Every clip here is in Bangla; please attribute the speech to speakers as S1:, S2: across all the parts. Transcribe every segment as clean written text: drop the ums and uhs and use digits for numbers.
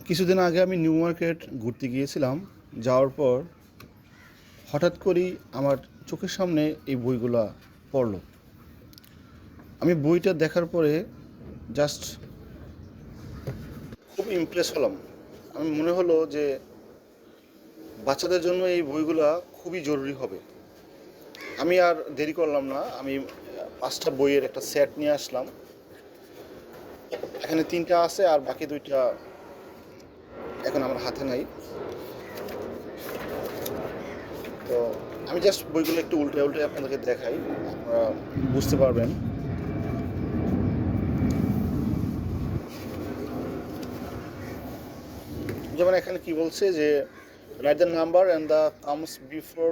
S1: কিছুদিন আগে আমি নিউ মার্কেট ঘুরতে গিয়েছিলাম। যাওয়ার পর হঠাৎ করেই আমার চোখের সামনে এই বইগুলা পড়লো। আমি বইটা দেখার পরে জাস্ট খুব ইমপ্রেস হলাম। আমি মনে হলো যে বাচ্চাদের জন্য এই বইগুলা খুবই জরুরি হবে। আমি আর দেরি করলাম না, আমি 5টা বইয়ের একটা সেট নিয়ে আসলাম। এখানে 3টা আছে আর বাকি 2টা এখন আমার হাতে নাই। তো আমি জাস্ট বইগুলো একটু উল্টে উল্টে আপনাদেরকে দেখাই, আপনারা বুঝতে পারবেন। যেমন এখানে কি বলছে যে write the number and the comes before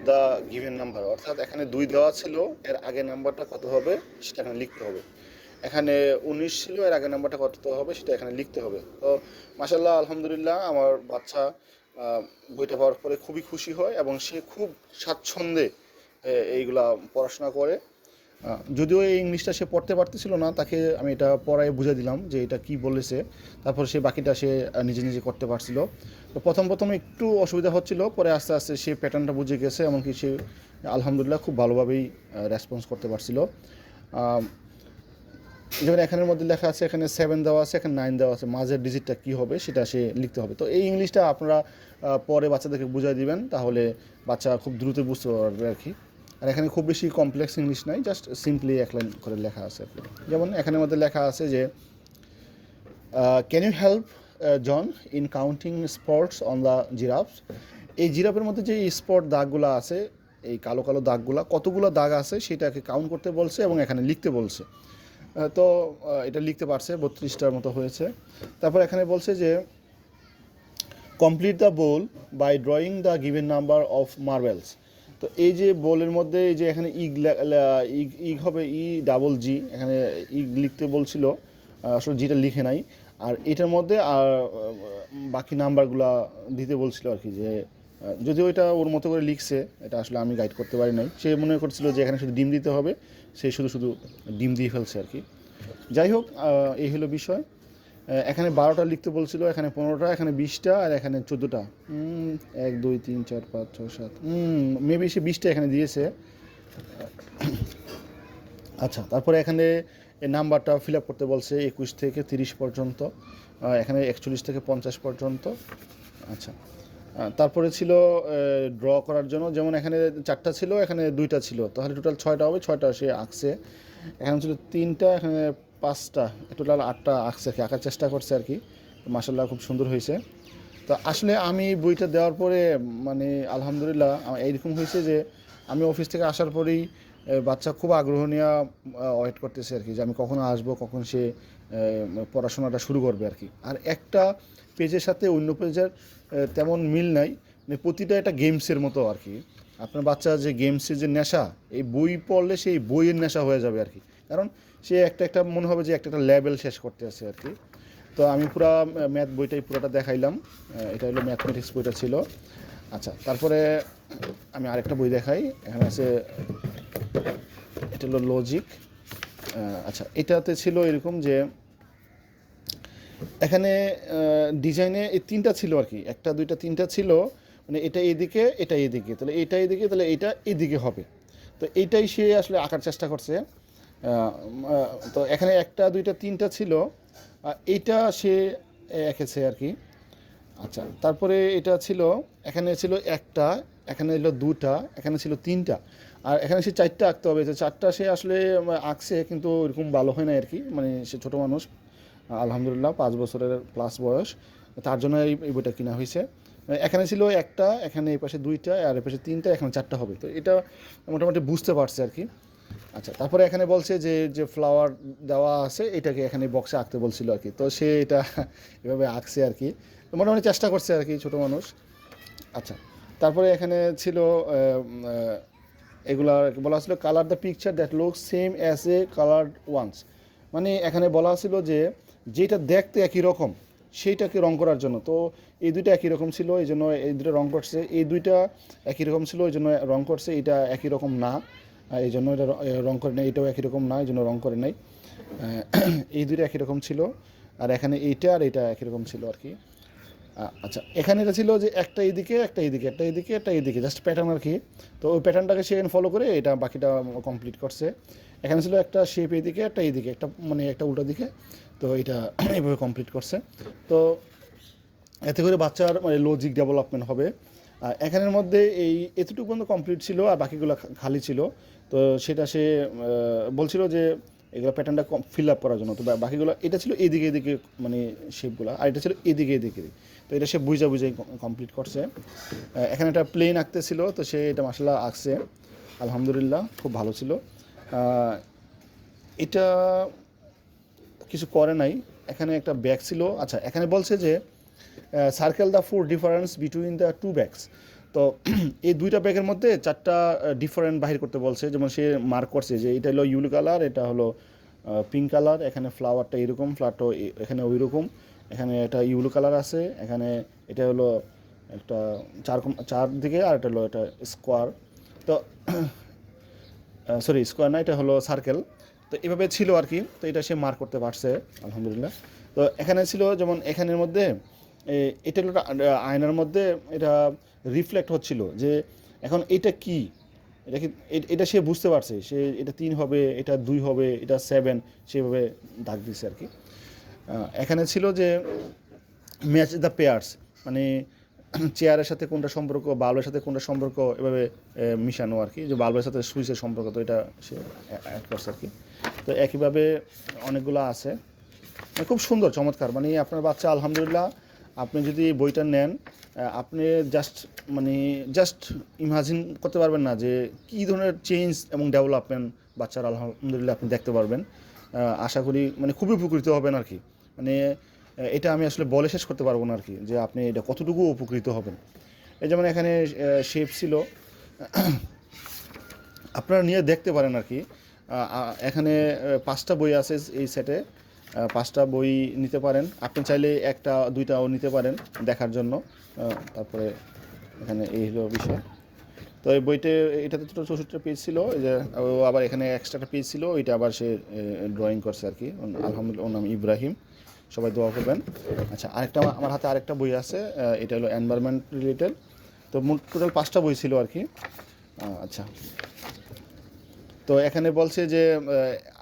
S1: the given number, অর্থাৎ এখানে 2 দেওয়া ছিল, এর আগে নাম্বারটা কত হবে সেটা এখানে লিখতে হবে। এখানে 19 ছিল, এর আগে নাম্বারটা কত হবে সেটা এখানে লিখতে হবে। তো মাশাল্লাহ, আলহামদুলিল্লাহ, আমার বাচ্চা বইটা পাওয়ার পরে খুবই খুশি হয় এবং সে খুব স্বাচ্ছন্দ্যে এইগুলা পড়াশোনা করে। যদিও এই ইংলিশটা সে পড়তে পারতেছিল না, তাকে আমি এটা পড়ায় বুঝে দিলাম যে এটা কি বলেছে। তারপর সে বাকিটা সে নিজে নিজে করতে পারছিল। তো প্রথম প্রথম একটু অসুবিধা হচ্ছিল, পরে আস্তে আস্তে সে প্যাটার্নটা বুঝে গেছে, এমনকি সে আলহামদুলিল্লাহ খুব ভালোভাবেই রেসপন্স করতে পারছিল। যেমন এখানের মধ্যে লেখা আছে, এখানে 7 দেওয়া আছে, এখানে 9 দেওয়া আছে, মাঝের ডিজিটটা কী হবে সেটা সে লিখতে হবে। তো এই ইংলিশটা আপনারা পরে বাচ্চাদেরকে বুঝিয়ে দিবেন, তাহলে বাচ্চা খুব দ্রুত বুঝতে পারবে আর কি। আর এখানে খুব বেশি কমপ্লেক্স ইংলিশ নাই, জাস্ট সিম্পলি এক লাইন করে লেখা আছে। যেমন এখানের মধ্যে লেখা আছে যে can you help John in counting spots on the giraffes. এই জিরাফের মধ্যে যে স্পট দাগগুলো আছে, এই কালো কালো দাগগুলো কতগুলো দাগ আছে সেটাকে কাউন্ট করতে বলছে এবং এখানে লিখতে বলছে। তো এটা লিখতে পারছে, 32টার মতো হয়েছে। তারপর এখানে বলছে যে complete the bowl by drawing the given number of marbles. তো এই যে বোলের মধ্যে এই যে এখানে ইগ হবে, ডাবল জি, এখানে ইগ লিখতে বলছিল, আসলে জিটা লিখে নাই। আর এটার মধ্যে আর বাকি নাম্বারগুলা দিতে বলছিল আর কি। যে যদিও এটা ওর মতো করে লিখছে, এটা আসলে আমি গাইড করতে পারি নাই। সে মনে করছিল যে এখানে শুধু ডিম দিতে হবে, সে শুধু শুধু ডিম দিয়ে ফেলছে আর কি। যাই হোক, এই হলো বিষয়। এখানে 12টা লিখতে বলছিল, এখানে 15টা, এখানে 20টা, আর এখানে 14টা। 1 2 3 4 5 6 7, মেবি সে 20টা এখানে দিয়েছে। আচ্ছা, তারপরে এখানে এই নাম্বারটা ফিল আপ করতে বলছে 21 থেকে 30 পর্যন্ত, এখানে 41 থেকে 50 পর্যন্ত। আচ্ছা, তারপরে ছিল ড্র করার জন্য, যেমন এখানে 4টা ছিল, এখানে 2টা ছিল, তাহলে টোটাল 6টা হবে। 6টা সে আঁকছে। এখানে ছিল 3টা, এখানে 5টা, টোটাল 8টা আঁকছে আর কি, আঁকার চেষ্টা করছে আর কি। মাশাল্লাহ, খুব সুন্দর হয়েছে। তো আসলে আমি বইটা দেওয়ার পরে মানে আলহামদুলিল্লাহ এইরকম হয়েছে যে আমি অফিস থেকে আসার পরেই বাচ্চা খুব আগ্রহ নিয়ে ওয়েট করতেছে আর কি, যে আমি কখন আসবো, কখন সে পড়াশোনাটা শুরু করবে আর কি। আর একটা পেজের সাথে অন্য পেজের তেমন মিল নাই, মানে প্রতিটা একটা গেমসের মতো আর কি। আপনার বাচ্চা যে গেমসের যে নেশা, এই বই পড়লে সেই বইয়ের নেশা হয়ে যাবে আর কি। কারণ সে একটা একটা মনে হবে যে একটা একটা লেভেল শেষ করতে আছে আর কি। তো আমি পুরা ম্যাথ বইটাই পুরোটা দেখাইলাম। এটা হলো ম্যাথমেটিক্স বইটা ছিল। আচ্ছা, তারপরে আমি আরেকটা বই দেখাই। এখানে আছে, এটা হলো লজিক। আচ্ছা, এটাতে ছিল এরকম যে এখানে ডিজাইনে এই 3টা ছিল আর কি, 1টা 2টা 3টা ছিল, মানে এটা এদিকে, এটা এদিকে, তাহলে এটা এদিকে, তাহলে এটা এদিকে হবে। তো এইটাই সে আসলে আঁকার চেষ্টা করছে। তো এখানে 1টা 2টা 3টা ছিল, এইটা সে এঁকেছে আর কি। আচ্ছা, তারপরে এটা ছিল, এখানে ছিল 1টা, এখানে ছিল 2টা, এখানে ছিল 3টা, আর এখানে সে 4টা আঁকতে হবে। যে 4টা সে আসলে আঁকছে, কিন্তু এরকম ভালো হয় না আর কি। মানে সে ছোটো মানুষ, আলহামদুলিল্লাহ 5 বছরের প্লাস বয়স, তার জন্য এই বইটা কিনা হয়েছে। এখানে ছিল 1টা, এখানে এই পাশে 2টা, আর এই পাশে 3টা, এখানে 4টা হবে। তো এটা মোটামুটি বুঝতে পারছে আর কি। আচ্ছা, তারপরে এখানে বলছে যে যে ফ্লাওয়ার দেওয়া আছে এটাকে এখানে বক্সে আঁকতে বলছিল আর কি। তো সে এটা এভাবে আঁকছে আর কি। তো মোটামুটি চেষ্টা করছে আর কি, ছোটো মানুষ। আচ্ছা, তারপরে এখানে ছিল এগুলা বলা ছিল colour the picture that look same as a coloured ones. মানে এখানে বলা ছিল যে যেটা দেখতে একই রকম সেইটাকে রং করার জন্য। তো এই দুইটা একই রকম ছিল, এই জন্য এই দুটো রং করছে। এই দুইটা একই রকম ছিল, এই জন্য রং করছে। এটা একই রকম না, এই জন্য এটা রং করে নাই। এটাও একই রকম না, এই জন্য রং করে নাই। এই দুইটা একই রকম ছিল, আর এখানে এইটা আর এটা একই রকম ছিল আর কি। আচ্ছা, এখানে এটা ছিল যে একটা এইদিকে, একটা এইদিকে, একটা এইদিকে, একটা এইদিকে, জাস্ট প্যাটার্ন আর কি। তো ওই প্যাটার্নটাকে সে ফলো করে এটা বাকিটা কমপ্লিট করছে। এখানে ছিল একটা শেপ এইদিকে, একটা এইদিকে, একটা মানে একটা উল্টো দিকে। তো এটা এইভাবে কমপ্লিট করছে। তো এতে করে বাচ্চার মানে লজিক ডেভেলপমেন্ট হবে। আর এখানের মধ্যে এই এতটুকু পর্যন্ত কমপ্লিট ছিল আর বাকিগুলো খালি ছিল। তো সেটা সে বলছিল যে এগুলো প্যাটার্নটা ফিল আপ করার জন্য। তো বাকিগুলো এটা ছিল এদিকে এদিকে মানে শেপগুলো, আর এটা ছিল এদিকে এদিকে। তো এটা সে বুঝা বুঝাই কমপ্লিট করছে। এখানে একটা প্লেন আঁকতে ছিল, তো সে এটা মাসাল্লাহ আঁকছে, আলহামদুলিল্লাহ খুব ভালো ছিল। এটা কিছু করে নাই। এখানে একটা ব্যাগ ছিল। আচ্ছা, এখানে বলছে যে circle the four difference between the two bags. তো এই দুইটা ব্যাগের মধ্যে চারটা ডিফারেন্ট বাহির করতে বলছে। যেমন সে মার্ক করছে যে এটা হলো ইউলো কালার, এটা হলো পিঙ্ক কালার, এখানে ফ্লাওয়ারটা এরকম, ফ্লাওয়ারটা এখানে ওই রকম, এখানে একটা ইউলো কালার আছে, এখানে এটা হলো একটা চার দিকে, আর এটা হলো এটা স্কোয়ার। তো সরি, স্কোয়ার না, এটা হলো সার্কেল। তো এভাবে ছিল আর কি। তো এটা সে মার্ক করতে পারছে, আলহামদুলিল্লাহ। তো এখানে ছিল যেমন এখানের মধ্যে এটা হলো আয়নার মধ্যে এটা রিফ্লেক্ট হচ্ছিল যে এখন এটা কি, এটা কি, এটা সে বুঝতে পারছে, সে এটা 3 হবে, এটা 2 হবে, এটা 7, সেভাবে দাগ দিচ্ছে আর কি। এখানে ছিল যে ম্যাচ দ্য পেয়ার্স, মানে চেয়ারের সাথে কোনটা সম্পর্ক, বাল্বের সাথে কোনটা সম্পর্ক, এভাবে মিশানো আর কি, যে বাল্বের সাথে সুইচের সম্পর্ক। তো এটা সে অ্যাড করছে আর কি। তো একইভাবে অনেকগুলো আছে, খুব সুন্দর চমৎকার। মানে আপনার বাচ্চা আলহামদুলিল্লাহ, আপনি যদি বইটা নেন, আপনি জাস্ট ইমাজিন করতে পারবেন না যে কী ধরনের চেঞ্জ এবং ডেভেলপমেন্ট বাচ্চার আলহামদুলিল্লাহ আপনি দেখতে পারবেন। আশা করি মানে খুবই উপকৃত হবেন আর কি। মানে এটা আমি আসলে বলে শেষ করতে পারবো না আর কি, যে আপনি এটা কতটুকু উপকৃত হবেন। এই যেমন এখানে শেপ ছিল, আপনারা নিয়ে দেখতে পারেন আর কি। এখানে 5টা বই আছে এই সেটে, 5টা বই নিতে পারেন। আপনি চাইলে একটা দুইটাও নিতে পারেন দেখার জন্য। তারপরে এখানে এই হলো বিষয়। তো এই বইতে এটাতে তো 64টা পেজ ছিল, এই যে আবার এখানে এক্সট্রা পেজ ছিল, ওইটা আবার সে ড্রয়িং করছে আর কি। আলহামদুলিল্লাহ, ওর নাম ইব্রাহিম, সবাই দোয়া করবেন। আচ্ছা, আরেকটা আমার হাতে আরেকটা বই আছে, এটা হলো এনভায়রনমেন্ট রিলেটেড। তো মোট টোটাল 5টা বই ছিল আর কি। আচ্ছা, তো এখানে বলছে যে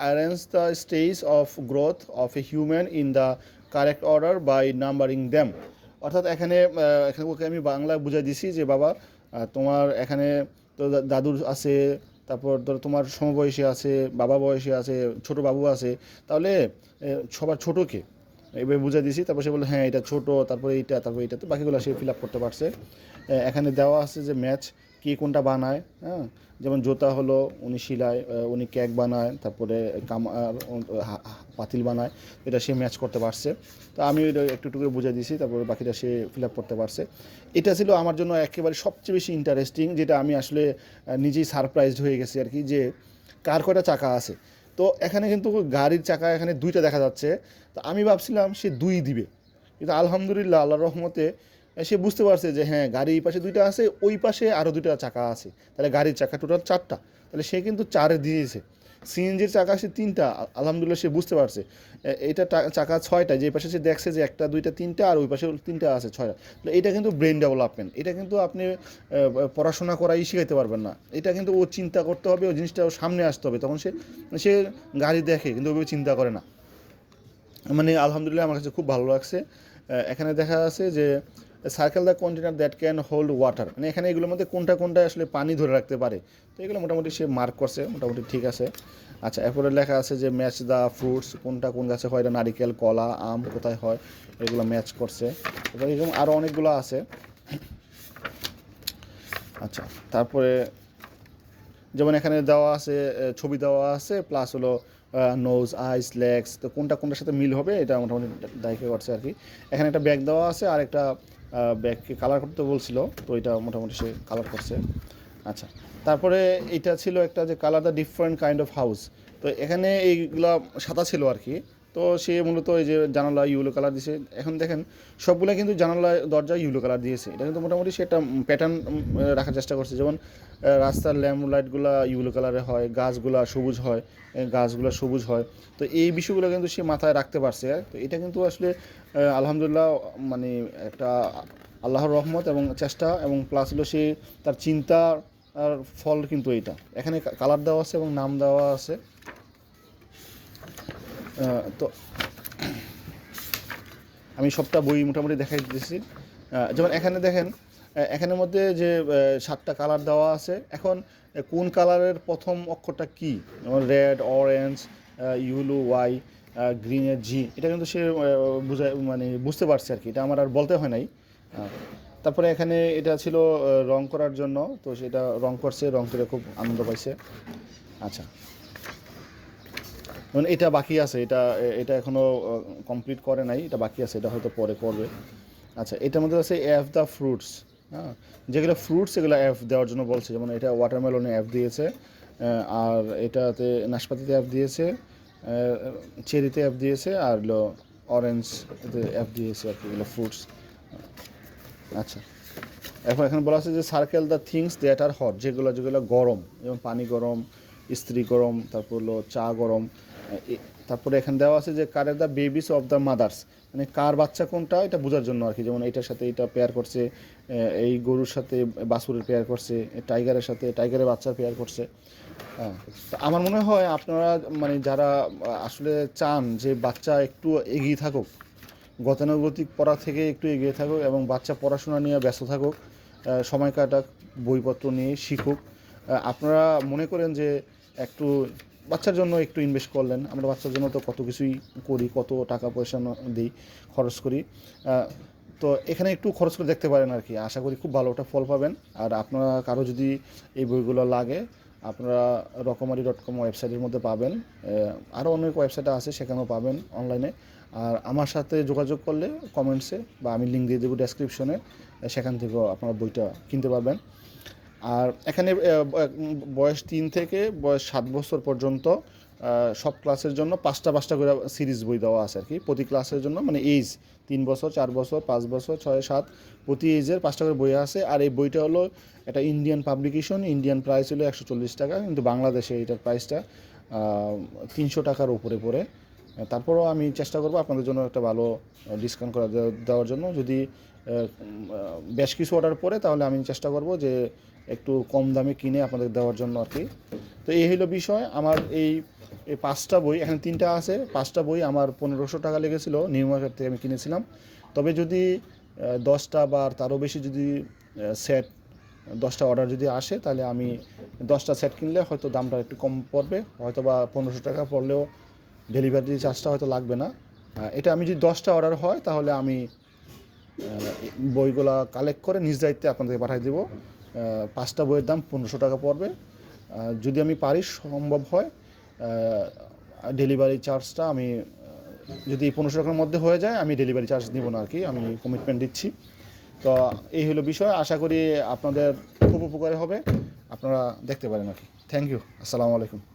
S1: arrange the stage of growth of a human in the correct order by numbering them. অর্থাৎ এখানে ওকে আমি বাংলা বুঝাই দিছি যে বাবা, তোমার এখানে তো দাদুর আছে, তারপর ধরো তোমার সমবয়সী আছে, বাবা বয়সী আছে, ছোট বাবু আছে, তাহলে সবার ছোটোকে এভাবে বুঝাই দিছি। তারপর সে বললো হ্যাঁ এটা ছোটো, তারপরে এইটা, তারপরে এইটা। তো বাকিগুলো সে ফিল আপ করতে পারছে। এখানে দেওয়া আছে যে ম্যাচ কে কোনটা বানায়। হ্যাঁ, যেমন জোতা হলো উনি শিলায়, উনি কেক বানায়, তারপরে পাতিল বানায়, এটা সে ম্যাচ করতে পারছে। তো আমি এটা একটু একটু করে বুঝিয়ে দিয়েছি, তারপরে বাকিটা সে ফিল আপ করতে পারছে। এটা ছিল আমার জন্য একেবারে সবচেয়ে বেশি ইন্টারেস্টিং, যেটা আমি আসলে নিজেই সারপ্রাইজড হয়ে গেছি আর কি, যে কার কয়টা চাকা আছে। তো এখানে কিন্তু গাড়ির চাকা এখানে 2টা দেখা যাচ্ছে। তো আমি ভাবছিলাম সে 2 দিবে, কিন্তু আলহামদুলিল্লাহ আল্লাহর রহমতে সে বুঝতে পারছে যে হ্যাঁ গাড়ি এই পাশে 2টা আছে, ওই পাশে আরও 2টা চাকা আছে, তাহলে গাড়ির চাকা টোটাল 4টা, তাহলে সে কিন্তু 4 দিয়েছে। সিএনজির চাকা সে 3টা, আলহামদুলিল্লাহ সে বুঝতে পারছে। এটা চাকা 6টা, যে পাশে সে দেখছে যে 1টা 2টা 3টা, আর ওই পাশে 3টা আছে 6টা। তাহলে এটা কিন্তু ব্রেন ডেভেলপমেন্ট, এটা কিন্তু আপনি পড়াশোনা করাই শিখাইতে পারবেন না। এটা কিন্তু ও চিন্তা করতে হবে, ওই জিনিসটা ওর সামনে আসতে হবে, তখন সে গাড়ি দেখে কিন্তু ওইভাবে চিন্তা করে না। মানে আলহামদুলিল্লাহ আমার কাছে খুব ভালো লাগছে। এখানে দেখা আছে যে circle the container that can hold water, মানে এখানে এগুলোর মধ্যে কোনটা কোনটা আসলে পানি ধরে রাখতে পারে। তো এগুলো মোটামুটি সে মার্ক করছে, মোটামুটি ঠিক আছে। আচ্ছা, এরপরে লেখা আছে যে ম্যাচ দ্য ফ্রুটস, কোনটা কোন গাছে হয়, এটা নারিকেল, কলা, আম কোথায় হয়, এগুলো ম্যাচ করছে। এবার এরকম আরও অনেকগুলো আছে। আচ্ছা, তারপরে যেমন এখানে দেওয়া আছে, ছবি দেওয়া আছে, প্লাস হলো নোজ, আইস, লেগস, তো কোনটা কোনটার সাথে মিল হবে এটা মোটামুটি দায়িত্ব করছে আর কি। এখানে একটা ব্যাগ দেওয়া আছে, আর একটা ব্যাগকে কালার করতে বলছিল, তো এটা মোটামুটি সে কালার করছে। আচ্ছা, তারপরে এটা ছিল একটা যে colour the different kind of house. তো এখানে এইগুলা সাদা ছিল আর কি, তো সে মূলত এই যে জানালা ইয়েলো কালার দিয়েছে। এখন দেখেন সবগুলো কিন্তু জানালা দরজা ইয়েলো কালার দিয়েছে, এটা কিন্তু মোটামুটি সে একটা প্যাটার্ন রাখার চেষ্টা করছে। যেমন রাস্তার ল্যাম্প লাইটগুলো ইয়েলো কালারে হয়, গাছগুলা সবুজ হয়, গাছগুলো সবুজ হয়। তো এই বিষয়গুলো কিন্তু সে মাথায় রাখতে পারছে। তো এটা কিন্তু আসলে আলহামদুলিল্লাহ, মানে একটা আল্লাহর রহমত এবং চেষ্টা, এবং প্লাস হলো সে তার চিন্তা আর ফল কিন্তু এইটা। এখানে কালার দেওয়া আছে এবং নাম দেওয়া আছে। তো আমি সবটা বই মোটামুটি দেখাই দিতেছি। যেমন এখানে দেখেন, এখানের মধ্যে যে 7টা কালার দেওয়া আছে। এখন কোন কালারের প্রথম অক্ষরটা কী, যেমন রেড, অরেঞ্জ, ইয়েলো, ওয়াই, গ্রিনের জি, এটা কিন্তু সে মানে বুঝতে পারছে আর কি, এটা আমার আর বলতে হয় নাই। তারপরে এখানে এটা ছিল রং করার জন্য, তো সেটা রং করছে, রং করে খুব আনন্দ পাইছে। আচ্ছা, মানে এটা বাকি আছে, এটা এটা এখনও কমপ্লিট করে নাই, এটা বাকি আছে, এটা হয়তো পরে করবে। আচ্ছা, এটার মধ্যে আছে এফ দ্য ফ্রুটস। হ্যাঁ, যেগুলো ফ্রুটস এগুলো এফ দেওয়ার জন্য বলছে। যেমন এটা ওয়াটারমেলনে এফ দিয়েছে, আর এটাতে নাশপাতিতে এফ দিয়েছে, চেরিতে এফ দিয়েছে, আর হলো অরেঞ্জ এতে এফ দিয়েছে আর কি, এগুলো ফ্রুটস। আচ্ছা, এখন এখানে বলা আছে যে circle the things that are hot, যেগুলো যেগুলো গরম, যেমন পানি গরম, ইস্ত্রি গরম, তারপর হলো চা গরম। তারপরে এখানে দেওয়া আছে যে কার the babies of the mothers, মানে কার বাচ্চা কোনটা এটা বোঝার জন্য আর কি। যেমন এটার সাথে এটা পেয়ার করছে, এই গরুর সাথে বাছুরের পেয়ার করছে, টাইগারের সাথে টাইগারের বাচ্চার পেয়ার করছে। হ্যাঁ, তো আমার মনে হয় আপনারা মানে যারা আসলে চান যে বাচ্চা একটু এগিয়ে থাকুক, গতানুগতিক পড়া থেকে একটু এগিয়ে থাকুক, এবং বাচ্চা পড়াশোনা নিয়ে ব্যস্ত থাকুক, সময় কাটাক, বইপত্র নিয়ে শিখুক, আপনারা মনে করেন যে একটু বাচ্চার জন্য একটু ইনভেস্ট করলেন। আমরা বাচ্চার জন্য তো কত কিছুই করি, কত টাকা পয়সা দিই, খরচ করি। তো এখানে একটু খরচ করে দেখতে পারেন আর কি, আশা করি খুব ভালো একটা ফল পাবেন। আর আপনারা কারো যদি এই বইগুলো লাগে, আপনারা রকমারি.com ওয়েবসাইটের মধ্যে পাবেন, আরও অনেক ওয়েবসাইট আছে সেখানেও পাবেন অনলাইনে। আর আমার সাথে যোগাযোগ করলে কমেন্টসে, বা আমি লিঙ্ক দিয়ে দেবো ডেসক্রিপশনে, সেখান থেকেও আপনারা বইটা কিনতে পারবেন। আর এখানে বয়স 3 থেকে বয়স 7 বছর পর্যন্ত সব ক্লাসের জন্য 5টা করে সিরিজ বই দেওয়া আছে আর কি, প্রতি ক্লাসের জন্য, মানে এইজ 3 বছর, 4 বছর, 5 বছর, 6, 7, প্রতি এইজের 5টা করে বই আছে। আর এই বইটা হলো একটা ইন্ডিয়ান পাবলিকেশন, ইন্ডিয়ান প্রাইস হলো 140 টাকা, কিন্তু বাংলাদেশে এটার প্রাইসটা 300 টাকার উপরে পড়ে। তারপরেও আমি চেষ্টা করবো আপনাদের জন্য একটা ভালো ডিসকাউন্ট করে দেওয়ার জন্য। যদি বেশ কিছু অর্ডার পড়ে তাহলে আমি চেষ্টা করব যে একটু কম দামে কিনে আপনাদের দেওয়ার জন্য আর কি। তো এই হলো বিষয়। আমার এই 5টা বই, এখানে 3টা আছে, 5টা বই আমার 1500 টাকা লেগেছিলো, নিউ মার্কেট থেকে আমি কিনেছিলাম। তবে যদি 10টা বা তারও বেশি যদি সেট, 10টা অর্ডার যদি আসে, তাহলে আমি 10টা সেট কিনলে হয়তো দামটা একটু কম পড়বে, হয়তো বা 1500 টাকা পড়লেও ডেলিভারি চার্জটা হয়তো লাগবে না। এটা আমি যদি 10টা অর্ডার হয়, তাহলে আমি বইগুলা কালেক্ট করে নিজ দায়িত্বে আপনাদেরকে পাঠিয়ে দেবো। 5টা বইয়ের দাম 1500 টাকা পড়বে। যদি আমি পারি, সম্ভব হয়, ডেলিভারি চার্জটা আমি, যদি 1500 টাকার মধ্যে হয়ে যায়, আমি ডেলিভারি চার্জ নিব না আর কি, আমি কমিটমেন্ট দিচ্ছি। তো এই হলো বিষয়, আশা করি আপনাদের খুব উপকারে হবে, আপনারা দেখতে পারেন আর কি। থ্যাংক ইউ, আসসালামু আলাইকুম।